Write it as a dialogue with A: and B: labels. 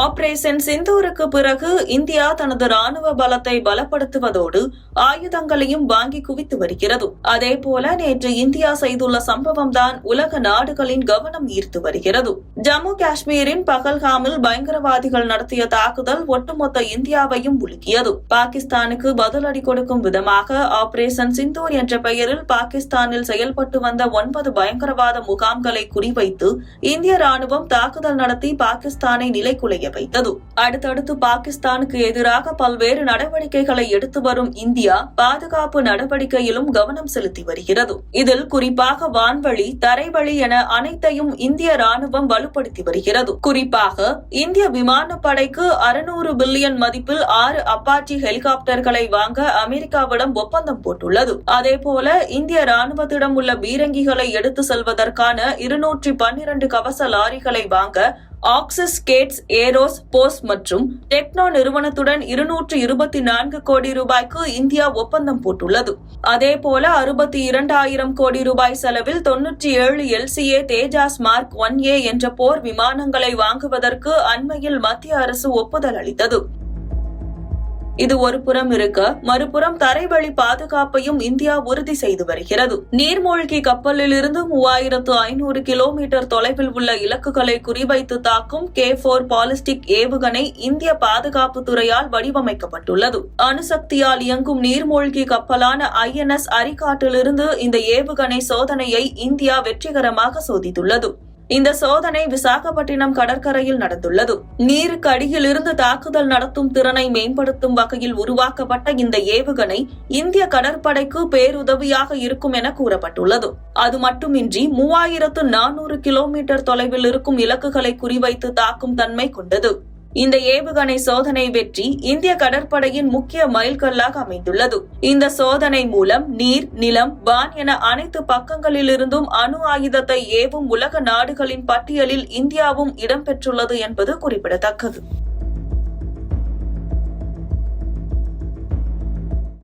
A: Operation சிந்தூருக்கு பிறகு India தனது ராணுவ பலத்தை பலப்படுத்துவதோடு ஆயுதங்களையும் வாங்கி குவித்து வருகிறது. அதேபோல நேற்று இந்தியா செய்துள்ள சம்பவம்தான் உலக நாடுகளின் கவனம் ஈர்த்து வருகிறது. ஜம்மு காஷ்மீரின் பகல்காமில் பயங்கரவாதிகள் நடத்திய தாக்குதல் ஒட்டுமொத்த இந்தியாவையும் உலுக்கியது. பாகிஸ்தானுக்கு பதிலடி கொடுக்கும் விதமாக ஆபரேஷன் சிந்தூர் என்ற பெயரில் பாகிஸ்தானில் செயல்பட்டு வந்த 9 பயங்கரவாத முகாம்களை குறிவைத்து இந்திய ராணுவம் தாக்குதல் நடத்தி பாகிஸ்தானை நிலைக்குலைய வைத்தது. அடுத்தடுத்து பாகிஸ்தானுக்கு எதிராக பல்வேறு நடவடிக்கைகளை எடுத்து வரும் இந்தியா பாதுகாப்பு நடவடிக்கையிலும் கவனம் செலுத்தி வருகிறது. இதில் குறிப்பாக வான்வழி, தரைவழி என அனைத்தையும் இந்திய ராணுவம் வலுப்படுத்தி வருகிறது. குறிப்பாக இந்திய விமானப்படைக்கு 600 பில்லியன் மதிப்பில் 6 அப்பாச்சி ஹெலிகாப்டர்களை வாங்க அமெரிக்காவிடம் ஒப்பந்தம் போட்டுள்ளது. அதேபோல இந்திய ராணுவத்திடம் உள்ள பீரங்கிகளை எடுத்து செல்வதற்கான 212 கவச லாரிகளை வாங்க ஆக்சிஸ் கேட்ஸ் ஏரோஸ் போஸ் மற்றும் டெக்னோ நிறுவனத்துடன் 224 கோடி ரூபாய்க்கு இந்தியா ஒப்பந்தம் போட்டுள்ளது. அதேபோல 62,000 கோடி ரூபாய் செலவில் 97 LCA தேஜாஸ் மார்க் 1A என்ற போர் விமானங்களை வாங்குவதற்கு அண்மையில் மத்திய அரசு ஒப்புதல் அளித்தது. இது ஒரு புறம் இருக்க, மறுபுறம் தரைவழி பாதுகாப்பையும் இந்தியா உறுதி செய்து வருகிறது. நீர்மூழ்கி கப்பலில் இருந்து 3500 கிலோமீட்டர் தொலைவில் உள்ள இலக்குகளை குறிவைத்து தாக்கும் K4 பாலிஸ்டிக் ஏவுகணை இந்திய பாதுகாப்பு துறையால் வடிவமைக்கப்பட்டுள்ளது. அணுசக்தியால் இயங்கும் நீர்மூழ்கி கப்பலான INS அரிகாட்டிலிருந்து இந்த ஏவுகணை சோதனையை இந்தியா வெற்றிகரமாக சோதித்துள்ளது. இந்த சோதனை விசாகப்பட்டினம் கடற்கரையில் நடந்துள்ளது. நீருக்கு அடியிலிருந்து தாக்குதல் நடத்தும் திறனை மேம்படுத்தும் வகையில் உருவாக்கப்பட்ட இந்த ஏவுகணை இந்திய கடற்படைக்கு பேருதவியாக இருக்கும் என கூறப்பட்டுள்ளது. அது மட்டுமின்றி 3400 கிலோமீட்டர் தொலைவில் இருக்கும் இலக்குகளை குறிவைத்து தாக்கும் தன்மை கொண்டது. இந்த ஏவுகணை சோதனை வெற்றி இந்திய கடற்படையின் முக்கிய மைல்கல்லாக அமைந்துள்ளது. இந்த சோதனை மூலம் நீர், நிலம், வான் என அனைத்து பக்கங்களிலிருந்தும் அணு ஆயுதத்தை ஏவும் உலக நாடுகளின் பட்டியலில் இந்தியாவும் இடம்பெற்றுள்ளது என்பது குறிப்பிடத்தக்கது.